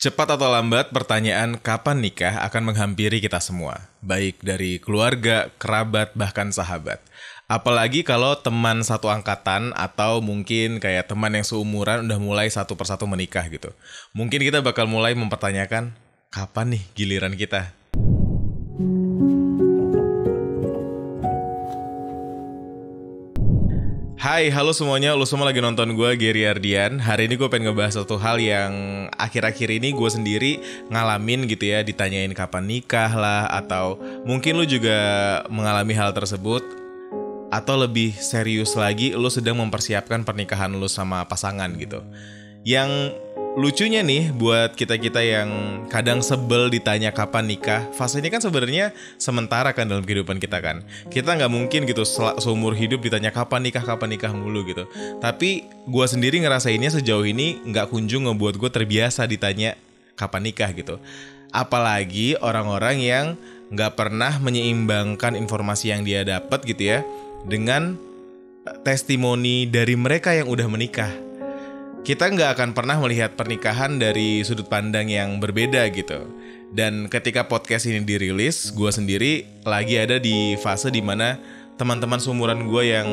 Cepat atau lambat, pertanyaan kapan nikah akan menghampiri kita semua. Baik dari keluarga, kerabat, bahkan sahabat. Apalagi kalau teman satu angkatan atau mungkin kayak teman yang seumuran udah mulai satu persatu menikah gitu. Mungkin kita bakal mulai mempertanyakan, kapan nih giliran kita? Hai, halo semuanya. Lu semua lagi nonton gue, Gary Ardian. Hari ini gue pengen ngebahas satu hal yang akhir-akhir ini gue sendiri ngalamin gitu ya. Ditanyain kapan nikah lah, atau mungkin lu juga mengalami hal tersebut. Atau lebih serius lagi, lu sedang mempersiapkan pernikahan lu sama pasangan gitu. Yang lucunya nih buat kita-kita yang kadang sebel ditanya kapan nikah, fase ini kan sebenarnya sementara kan dalam kehidupan kita kan. Kita nggak mungkin gitu seumur hidup ditanya kapan nikah mulu gitu. Tapi gue sendiri ngerasainnya sejauh ini nggak kunjung ngebuat gue terbiasa ditanya kapan nikah gitu. Apalagi orang-orang yang nggak pernah menyeimbangkan informasi yang dia dapat gitu ya dengan testimoni dari mereka yang udah menikah. Kita nggak akan pernah melihat pernikahan dari sudut pandang yang berbeda gitu. Dan ketika podcast ini dirilis, gue sendiri lagi ada di fase dimana teman-teman seumuran gue yang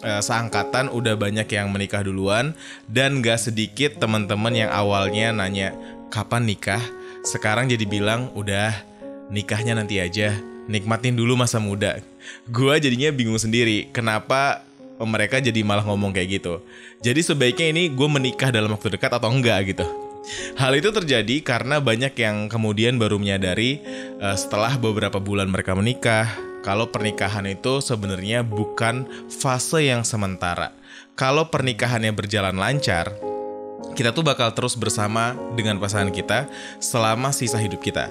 seangkatan udah banyak yang menikah duluan. Dan gak sedikit teman-teman yang awalnya nanya kapan nikah, sekarang jadi bilang udah nikahnya nanti aja, nikmatin dulu masa muda. Gue jadinya bingung sendiri, kenapa mereka jadi malah ngomong kayak gitu. Jadi sebaiknya ini gue menikah dalam waktu dekat atau enggak gitu. Hal itu terjadi karena banyak yang kemudian baru menyadari setelah beberapa bulan mereka menikah, kalau pernikahan itu sebenarnya bukan fase yang sementara. Kalau pernikahannya berjalan lancar, kita tuh bakal terus bersama dengan pasangan kita selama sisa hidup kita.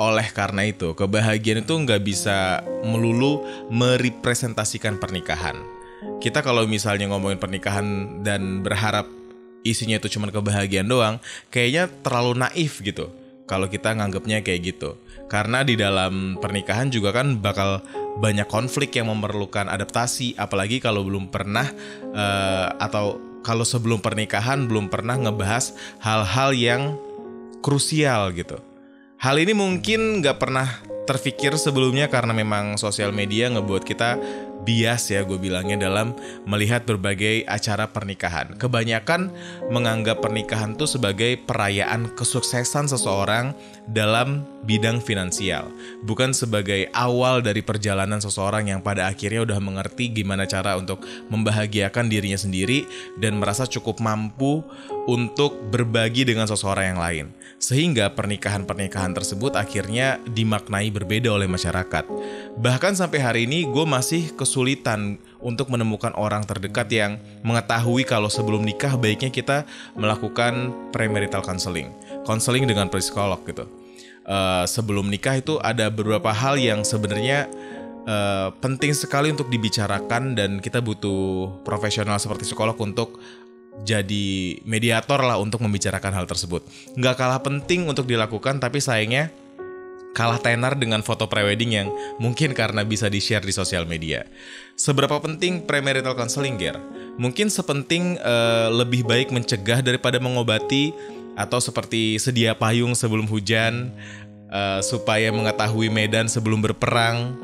Oleh karena itu, kebahagiaan itu nggak bisa melulu merepresentasikan pernikahan. Kita kalau misalnya ngomongin pernikahan dan berharap isinya itu cuma kebahagiaan doang, kayaknya terlalu naif gitu kalau kita nganggapnya kayak gitu. Karena di dalam pernikahan juga kan bakal banyak konflik yang memerlukan adaptasi, apalagi kalau belum pernah atau kalau sebelum pernikahan belum pernah ngebahas hal-hal yang krusial gitu. Hal ini mungkin gak pernah terfikir sebelumnya karena memang sosial media ngebuat kita bias ya gue bilangnya dalam melihat berbagai acara pernikahan. Kebanyakan menganggap pernikahan tuh sebagai perayaan kesuksesan seseorang dalam bidang finansial, bukan sebagai awal dari perjalanan seseorang yang pada akhirnya udah mengerti gimana cara untuk membahagiakan dirinya sendiri dan merasa cukup mampu untuk berbagi dengan seseorang yang lain. Sehingga pernikahan-pernikahan tersebut akhirnya dimaknai berbeda oleh masyarakat. Bahkan sampai hari ini gue masih kesulitan untuk menemukan orang terdekat yang mengetahui kalau sebelum nikah baiknya kita melakukan premarital counseling. Counseling dengan psikolog gitu. Sebelum nikah itu ada beberapa hal yang sebenarnya penting sekali untuk dibicarakan dan kita butuh profesional seperti psikolog untuk jadi mediator lah untuk membicarakan hal tersebut. Nggak kalah penting untuk dilakukan, tapi sayangnya kalah tenar dengan foto prewedding yang mungkin karena bisa di-share di sosial media. Seberapa penting premarital counseling, Ger? Mungkin sepenting lebih baik mencegah daripada mengobati, atau seperti sedia payung sebelum hujan, supaya mengetahui medan sebelum berperang.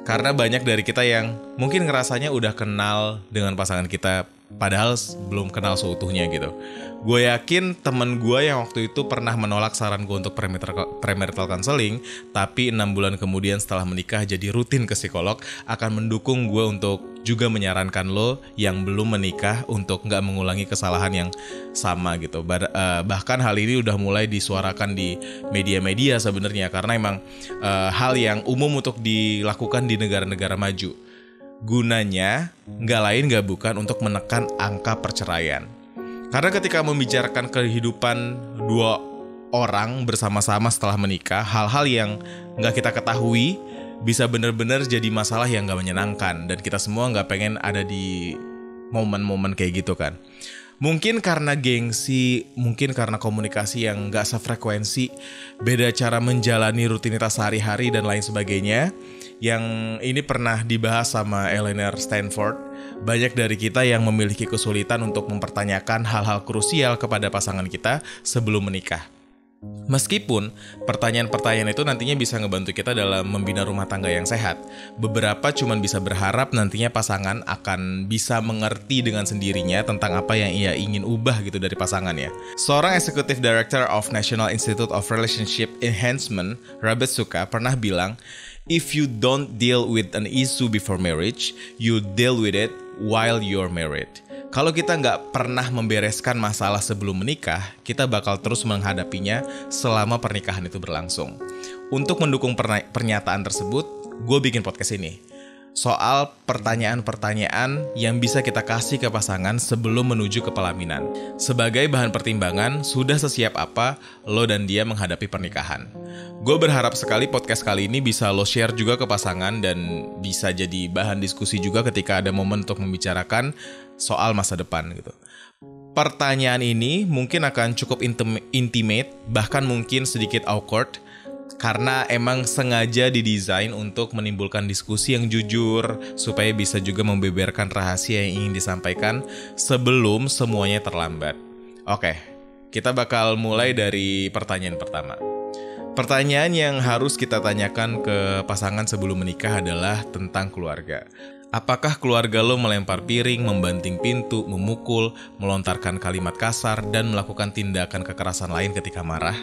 Karena banyak dari kita yang mungkin ngerasanya udah kenal dengan pasangan kita, padahal belum kenal seutuhnya gitu. Gue yakin temen gue yang waktu itu pernah menolak saran gue untuk premarital counseling, tapi 6 bulan kemudian setelah menikah jadi rutin ke psikolog, akan mendukung gue untuk juga menyarankan lo yang belum menikah untuk gak mengulangi kesalahan yang sama gitu. Bahkan hal ini udah mulai disuarakan di media-media sebenarnya, karena emang hal yang umum untuk dilakukan di negara-negara maju. Gunanya nggak lain nggak bukan untuk menekan angka perceraian. Karena ketika membicarakan kehidupan dua orang bersama-sama setelah menikah, hal-hal yang nggak kita ketahui bisa benar-benar jadi masalah yang nggak menyenangkan, dan kita semua nggak pengen ada di momen-momen kayak gitu kan. Mungkin karena gengsi, mungkin karena komunikasi yang nggak sefrekuensi, beda cara menjalani rutinitas sehari-hari dan lain sebagainya. Yang ini pernah dibahas sama Eleanor Stanford. Banyak dari kita yang memiliki kesulitan untuk mempertanyakan hal-hal krusial kepada pasangan kita sebelum menikah. Meskipun pertanyaan-pertanyaan itu nantinya bisa ngebantu kita dalam membina rumah tangga yang sehat, beberapa cuman bisa berharap nantinya pasangan akan bisa mengerti dengan sendirinya tentang apa yang ia ingin ubah gitu dari pasangannya. Seorang Executive Director of National Institute of Relationship Enhancement, Robert Suka, pernah bilang, "If you don't deal with an issue before marriage, you deal with it while you're married." Kalau kita nggak pernah membereskan masalah sebelum menikah, kita bakal terus menghadapinya selama pernikahan itu berlangsung. Untuk mendukung pernyataan tersebut, gue bikin podcast ini. Soal pertanyaan-pertanyaan yang bisa kita kasih ke pasangan sebelum menuju ke pelaminan. Sebagai bahan pertimbangan, sudah sesiap apa lo dan dia menghadapi pernikahan. Gue berharap sekali podcast kali ini bisa lo share juga ke pasangan dan bisa jadi bahan diskusi juga ketika ada momen untuk membicarakan soal masa depan gitu. Pertanyaan ini mungkin akan cukup intimate, bahkan mungkin sedikit awkward, karena emang sengaja didesain untuk menimbulkan diskusi yang jujur, supaya bisa juga membeberkan rahasia yang ingin disampaikan sebelum semuanya terlambat. Oke, kita bakal mulai dari pertanyaan pertama. Pertanyaan yang harus kita tanyakan ke pasangan sebelum menikah adalah tentang keluarga. Apakah keluarga lo melempar piring, membanting pintu, memukul, melontarkan kalimat kasar, dan melakukan tindakan kekerasan lain ketika marah?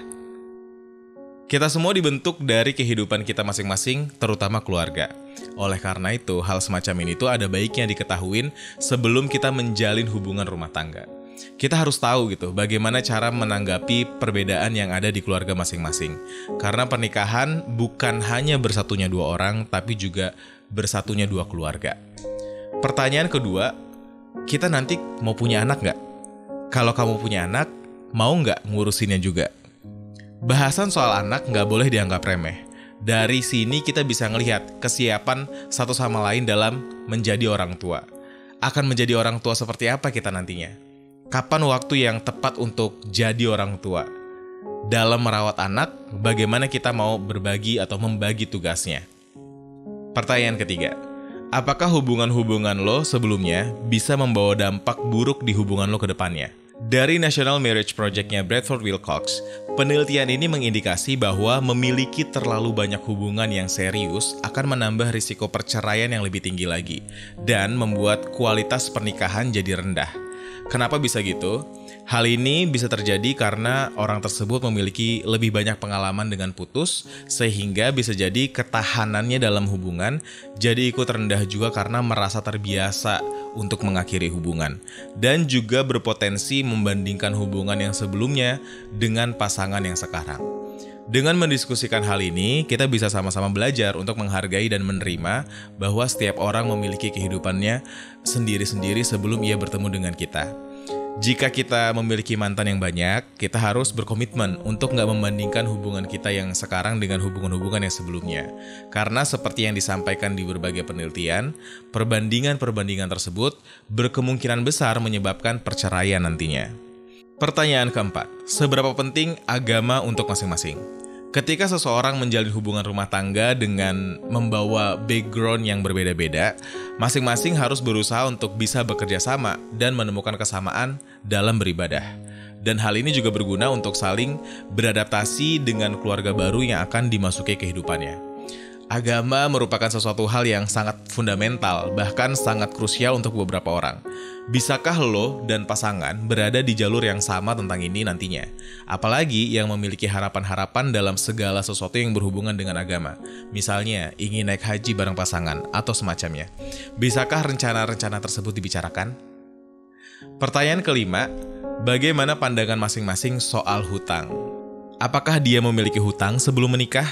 Kita semua dibentuk dari kehidupan kita masing-masing, terutama keluarga. Oleh karena itu, hal semacam ini tuh ada baiknya diketahuin sebelum kita menjalin hubungan rumah tangga. Kita harus tahu gitu, bagaimana cara menanggapi perbedaan yang ada di keluarga masing-masing. Karena pernikahan bukan hanya bersatunya dua orang, tapi juga bersatunya dua keluarga. Pertanyaan kedua, kita nanti mau punya anak nggak? Kalau kamu punya anak, mau nggak ngurusinnya juga? Bahasan soal anak nggak boleh dianggap remeh. Dari sini kita bisa ngelihat kesiapan satu sama lain dalam menjadi orang tua. Akan menjadi orang tua seperti apa kita nantinya? Kapan waktu yang tepat untuk jadi orang tua? Dalam merawat anak, bagaimana kita mau berbagi atau membagi tugasnya? Pertanyaan ketiga, apakah hubungan-hubungan lo sebelumnya bisa membawa dampak buruk di hubungan lo ke depannya? Dari National Marriage Project-nya Bradford Wilcox, penelitian ini mengindikasi bahwa memiliki terlalu banyak hubungan yang serius akan menambah risiko perceraian yang lebih tinggi lagi dan membuat kualitas pernikahan jadi rendah. Kenapa bisa gitu? Hal ini bisa terjadi karena orang tersebut memiliki lebih banyak pengalaman dengan putus, sehingga bisa jadi ketahanannya dalam hubungan jadi ikut rendah juga karena merasa terbiasa untuk mengakhiri hubungan, dan juga berpotensi membandingkan hubungan yang sebelumnya dengan pasangan yang sekarang. Dengan mendiskusikan hal ini, kita bisa sama-sama belajar untuk menghargai dan menerima bahwa setiap orang memiliki kehidupannya sendiri-sendiri sebelum ia bertemu dengan kita. Jika kita memiliki mantan yang banyak, kita harus berkomitmen untuk nggak membandingkan hubungan kita yang sekarang dengan hubungan-hubungan yang sebelumnya. Karena seperti yang disampaikan di berbagai penelitian, perbandingan-perbandingan tersebut berkemungkinan besar menyebabkan perceraian nantinya. Pertanyaan keempat, seberapa penting agama untuk masing-masing? Ketika seseorang menjalin hubungan rumah tangga dengan membawa background yang berbeda-beda, masing-masing harus berusaha untuk bisa bekerja sama dan menemukan kesamaan dalam beribadah. Dan hal ini juga berguna untuk saling beradaptasi dengan keluarga baru yang akan dimasuki kehidupannya. Agama merupakan sesuatu hal yang sangat fundamental, bahkan sangat krusial untuk beberapa orang. Bisakah lo dan pasangan berada di jalur yang sama tentang ini nantinya? Apalagi yang memiliki harapan-harapan dalam segala sesuatu yang berhubungan dengan agama. Misalnya, ingin naik haji bareng pasangan atau semacamnya. Bisakah rencana-rencana tersebut dibicarakan? Pertanyaan kelima, bagaimana pandangan masing-masing soal hutang? Apakah dia memiliki hutang sebelum menikah?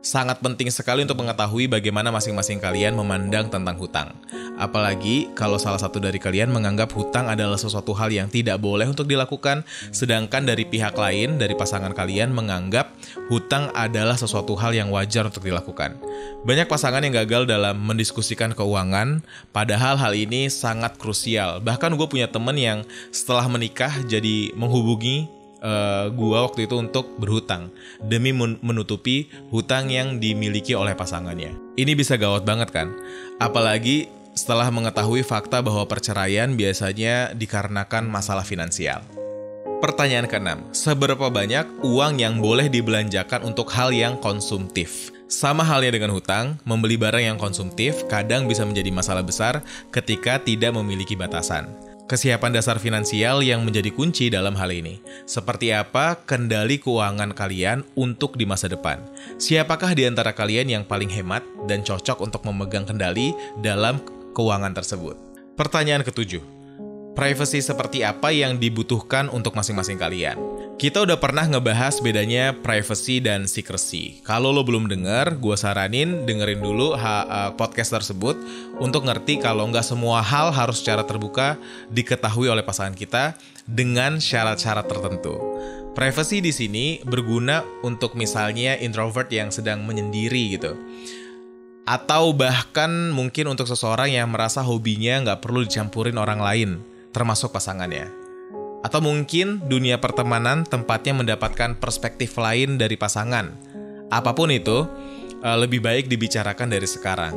Sangat penting sekali untuk mengetahui bagaimana masing-masing kalian memandang tentang hutang. Apalagi kalau salah satu dari kalian menganggap hutang adalah sesuatu hal yang tidak boleh untuk dilakukan, sedangkan dari pihak lain, dari pasangan kalian menganggap hutang adalah sesuatu hal yang wajar untuk dilakukan. Banyak pasangan yang gagal dalam mendiskusikan keuangan, padahal hal ini sangat krusial. Bahkan gue punya temen yang setelah menikah jadi menghubungi gua waktu itu untuk berhutang demi menutupi hutang yang dimiliki oleh pasangannya. Ini bisa gawat banget kan? Apalagi setelah mengetahui fakta bahwa perceraian biasanya dikarenakan masalah finansial. Pertanyaan keenam, seberapa banyak uang yang boleh dibelanjakan untuk hal yang konsumtif? Sama halnya dengan hutang, membeli barang yang konsumtif kadang bisa menjadi masalah besar ketika tidak memiliki batasan. Kesiapan dasar finansial yang menjadi kunci dalam hal ini. Seperti apa kendali keuangan kalian untuk di masa depan? Siapakah di antara kalian yang paling hemat dan cocok untuk memegang kendali dalam keuangan tersebut? Pertanyaan ketujuh, privacy seperti apa yang dibutuhkan untuk masing-masing kalian? Kita udah pernah ngebahas bedanya privacy dan secrecy. Kalau lo belum denger, gue saranin dengerin dulu podcast tersebut untuk ngerti kalau nggak semua hal harus secara terbuka diketahui oleh pasangan kita dengan syarat-syarat tertentu. Privacy di sini berguna untuk misalnya introvert yang sedang menyendiri gitu. Atau bahkan mungkin untuk seseorang yang merasa hobinya nggak perlu dicampurin orang lain, termasuk pasangannya. Atau mungkin dunia pertemanan tempatnya mendapatkan perspektif lain dari pasangan. Apapun itu, lebih baik dibicarakan dari sekarang.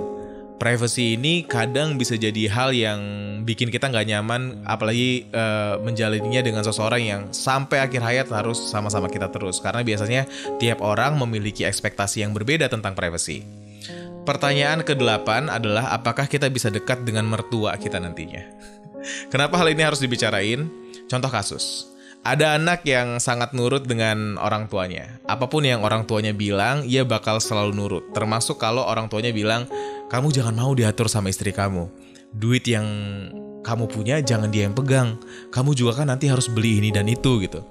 Privacy ini kadang bisa jadi hal yang bikin kita nggak nyaman, apalagi menjalaninya dengan seseorang yang sampai akhir hayat harus sama-sama kita terus. Karena biasanya tiap orang memiliki ekspektasi yang berbeda tentang privacy. Pertanyaan ke-8 adalah apakah kita bisa dekat dengan mertua kita nantinya? Kenapa hal ini harus dibicarain? Contoh kasus, ada anak yang sangat nurut dengan orang tuanya. Apapun yang orang tuanya bilang, ia bakal selalu nurut. Termasuk kalau orang tuanya bilang, kamu jangan mau diatur sama istri kamu. Duit yang kamu punya jangan dia yang pegang. Kamu juga kan nanti harus beli ini dan itu gitu.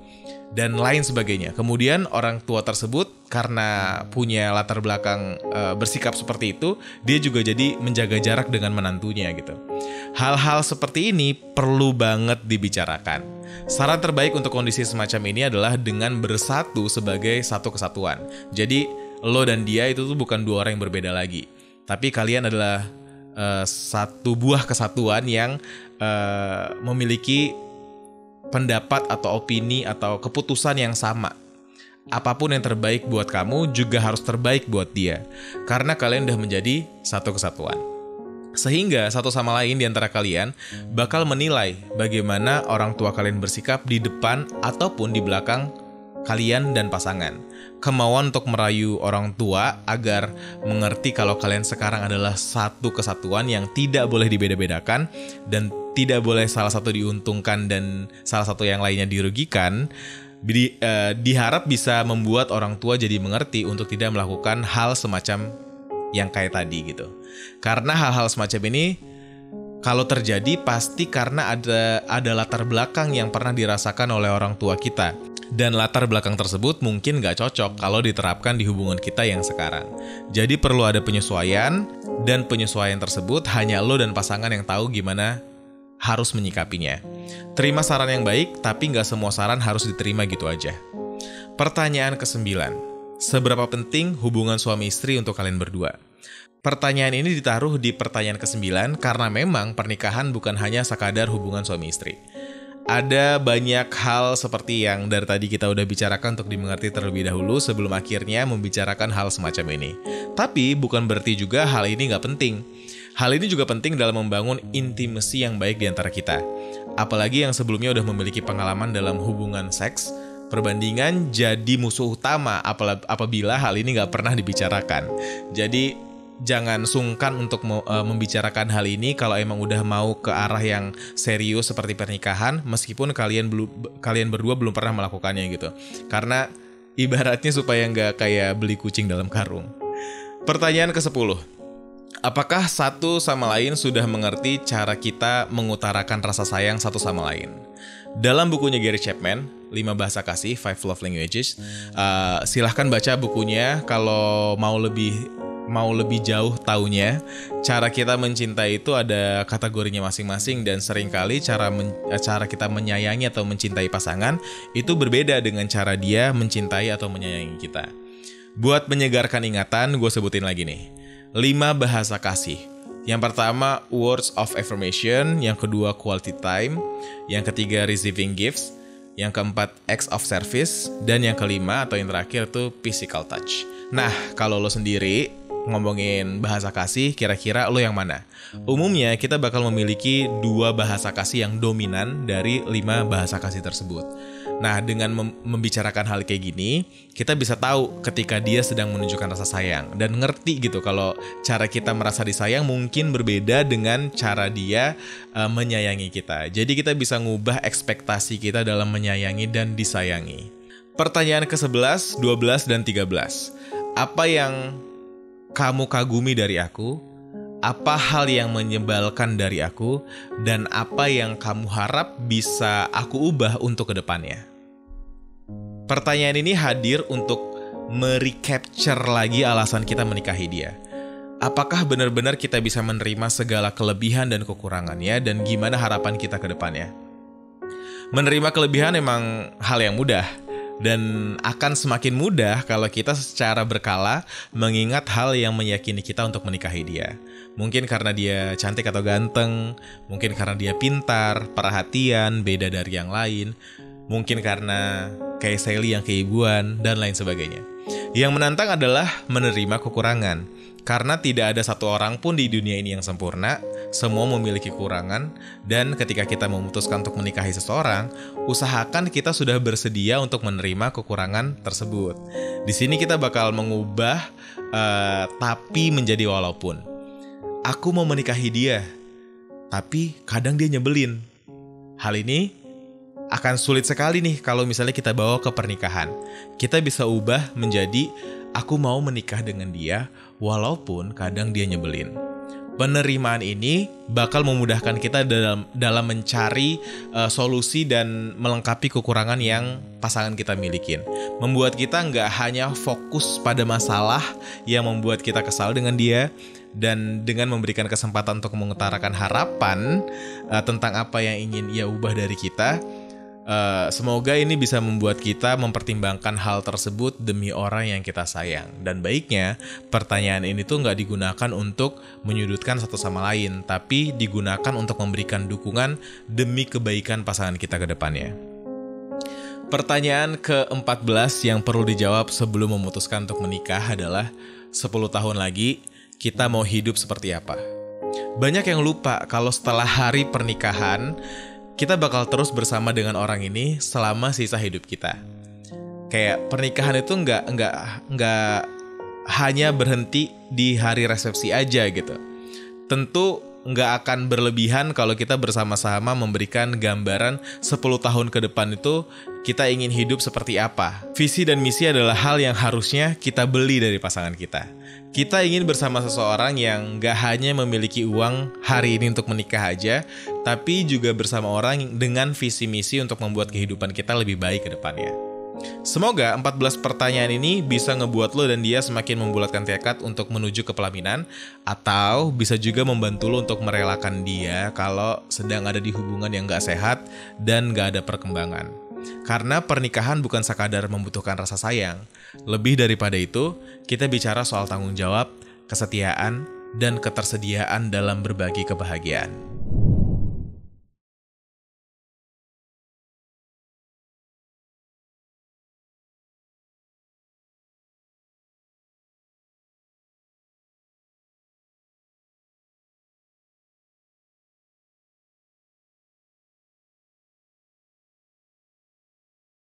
Dan lain sebagainya. Kemudian orang tua tersebut karena punya latar belakang bersikap seperti itu, dia juga jadi menjaga jarak dengan menantunya gitu. Hal-hal seperti ini perlu banget dibicarakan. Saran terbaik untuk kondisi semacam ini adalah dengan bersatu sebagai satu kesatuan. Jadi lo dan dia itu tuh bukan dua orang yang berbeda lagi, tapi kalian adalah satu buah kesatuan yang memiliki pendapat atau opini atau keputusan yang sama. Apapun yang terbaik buat kamu juga harus terbaik buat dia. Karena kalian udah menjadi satu kesatuan. Sehingga satu sama lain di antara kalian bakal menilai bagaimana orang tua kalian bersikap di depan ataupun di belakang kalian dan pasangan. Kemauan untuk merayu orang tua agar mengerti kalau kalian sekarang adalah satu kesatuan yang tidak boleh dibeda-bedakan dan tidak boleh salah satu diuntungkan dan salah satu yang lainnya dirugikan, diharap bisa membuat orang tua jadi mengerti untuk tidak melakukan hal semacam yang kayak tadi gitu. Karena hal-hal semacam ini kalau terjadi pasti karena ada latar belakang yang pernah dirasakan oleh orang tua kita. Dan latar belakang tersebut mungkin gak cocok kalau diterapkan di hubungan kita yang sekarang. Jadi perlu ada penyesuaian, dan penyesuaian tersebut hanya lo dan pasangan yang tahu gimana harus menyikapinya. Terima saran yang baik, tapi gak semua saran harus diterima gitu aja. Pertanyaan ke-9. Seberapa penting hubungan suami istri untuk kalian berdua? Pertanyaan ini ditaruh di pertanyaan ke-9 karena memang pernikahan bukan hanya sekadar hubungan suami istri. Ada banyak hal seperti yang dari tadi kita udah bicarakan untuk dimengerti terlebih dahulu sebelum akhirnya membicarakan hal semacam ini. Tapi bukan berarti juga hal ini nggak penting. Hal ini juga penting dalam membangun intimasi yang baik di antara kita. Apalagi yang sebelumnya udah memiliki pengalaman dalam hubungan seks, perbandingan jadi musuh utama apabila hal ini nggak pernah dibicarakan. Jadi jangan sungkan untuk membicarakan hal ini kalau emang udah mau ke arah yang serius seperti pernikahan, meskipun kalian berdua belum pernah melakukannya gitu. Karena ibaratnya supaya nggak kayak beli kucing dalam karung. Pertanyaan ke-10. Apakah satu sama lain sudah mengerti cara kita mengutarakan rasa sayang satu sama lain? Dalam bukunya Gary Chapman, 5 Bahasa Kasih, 5 Love Languages, silahkan baca bukunya kalau mau lebih jauh taunya. Cara kita mencintai itu ada kategorinya masing-masing dan seringkali cara kita menyayangi atau mencintai pasangan itu berbeda dengan cara dia mencintai atau menyayangi kita. Buat menyegarkan ingatan, gue sebutin lagi nih. 5 bahasa kasih. Yang pertama, words of affirmation. Yang kedua, quality time. Yang ketiga, receiving gifts. Yang keempat, acts of service. Dan yang kelima atau yang terakhir tuh physical touch. Nah, kalau lo sendiri, ngomongin bahasa kasih, kira-kira lo yang mana? Umumnya kita bakal memiliki 2 bahasa kasih yang dominan dari 5 bahasa kasih tersebut. Nah, dengan membicarakan hal kayak gini, kita bisa tahu ketika dia sedang menunjukkan rasa sayang dan ngerti gitu kalau cara kita merasa disayang mungkin berbeda dengan cara dia menyayangi kita. Jadi kita bisa ngubah ekspektasi kita dalam menyayangi dan disayangi. Pertanyaan ke-11, 12, dan 13. Apa yang kamu kagumi dari aku? Apa hal yang menyebalkan dari aku? Dan apa yang kamu harap bisa aku ubah untuk kedepannya? Pertanyaan ini hadir untuk merecapture lagi alasan kita menikahi dia. Apakah benar-benar kita bisa menerima segala kelebihan dan kekurangannya, dan gimana harapan kita ke depannya? Menerima kelebihan emang hal yang mudah, dan akan semakin mudah kalau kita secara berkala mengingat hal yang meyakini kita untuk menikahi dia. Mungkin karena dia cantik atau ganteng, mungkin karena dia pintar, perhatian, beda dari yang lain, mungkin karena kayak Sally yang keibuan, dan lain sebagainya. Yang menantang adalah menerima kekurangan, karena tidak ada satu orang pun di dunia ini yang sempurna, semua memiliki kekurangan, dan ketika kita memutuskan untuk menikahi seseorang, usahakan kita sudah bersedia untuk menerima kekurangan tersebut. Di sini kita bakal mengubah tapi menjadi walaupun. Aku mau menikahi dia, tapi kadang dia nyebelin. Hal ini akan sulit sekali nih kalau misalnya kita bawa ke pernikahan. Kita bisa ubah menjadi aku mau menikah dengan dia walaupun kadang dia nyebelin. Penerimaan ini bakal memudahkan kita dalam mencari solusi dan melengkapi kekurangan yang pasangan kita milikin. Membuat kita nggak hanya fokus pada masalah yang membuat kita kesal dengan dia, dan dengan memberikan kesempatan untuk mengutarakan harapan tentang apa yang ingin ia ubah dari kita. Semoga ini bisa membuat kita mempertimbangkan hal tersebut demi orang yang kita sayang. Dan baiknya pertanyaan ini tuh nggak digunakan untuk menyudutkan satu sama lain, tapi digunakan untuk memberikan dukungan demi kebaikan pasangan kita ke depannya. Pertanyaan ke-14 yang perlu dijawab sebelum memutuskan untuk menikah adalah 10 tahun lagi kita mau hidup seperti apa? Banyak yang lupa kalau setelah hari pernikahan kita bakal terus bersama dengan orang ini selama sisa hidup kita. Kayak pernikahan itu nggak hanya berhenti di hari resepsi aja gitu. Tentu nggak akan berlebihan kalau kita bersama-sama memberikan gambaran 10 tahun ke depan itu kita ingin hidup seperti apa. Visi dan misi adalah hal yang harusnya kita beli dari pasangan kita. Kita ingin bersama seseorang yang gak hanya memiliki uang hari ini untuk menikah aja, tapi juga bersama orang dengan visi misi untuk membuat kehidupan kita lebih baik ke depannya. Semoga 14 pertanyaan ini bisa ngebuat lo dan dia semakin membulatkan tekad untuk menuju ke pelaminan, atau bisa juga membantu lo untuk merelakan dia kalau sedang ada di hubungan yang gak sehat dan gak ada perkembangan. Karena pernikahan bukan sekadar membutuhkan rasa sayang. Lebih daripada itu, kita bicara soal tanggung jawab, kesetiaan, dan ketersediaan dalam berbagi kebahagiaan.